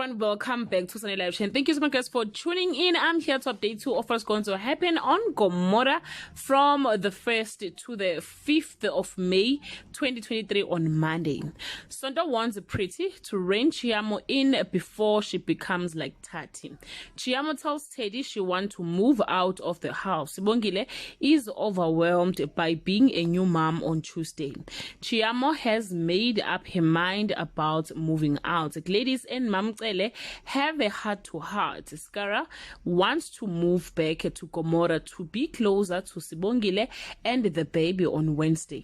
everyone, welcome back to Sunday Live Show. Thank you so much guys for tuning in. I'm here to update you of what's going to happen on Gomora from the 1st to the 5th of May 2023 on Monday. Sonto wants Pretty to rein Chiamo in before she becomes like Thathi. Chiamo tells Teddy she wants to move out of the house. Bongile is overwhelmed by being a new mom on Tuesday. Chiamo has made up her mind about moving out. Ladies and Mamcele have a heart-to-heart. Skara wants to move back to Gomora to be closer to Sibongile and the baby on Wednesday.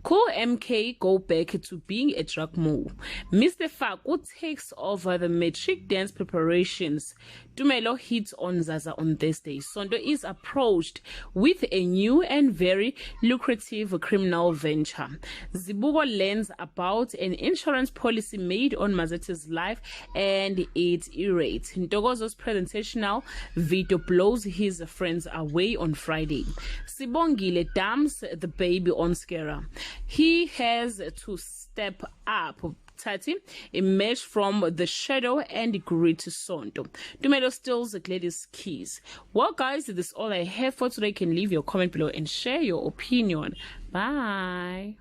Cool MK go back to being a drug mole. Mr. Faku takes over the matric dance preparations. Tumelo hits on Zaza on Thursday. Sonto is approached with a new and very lucrative criminal venture. Zibugo learns about an insurance policy made on Mazeti's life and it irritates. Ntokozo's presentational video blows his friends away on Friday. Sibongile dumps the baby on Skera. He has to step up. Thathi emerged from the shadow and greet Sonto. Tomato steals the Gladys keys. Well guys, this is all I have for today. You can leave your comment below and share your opinion. Bye.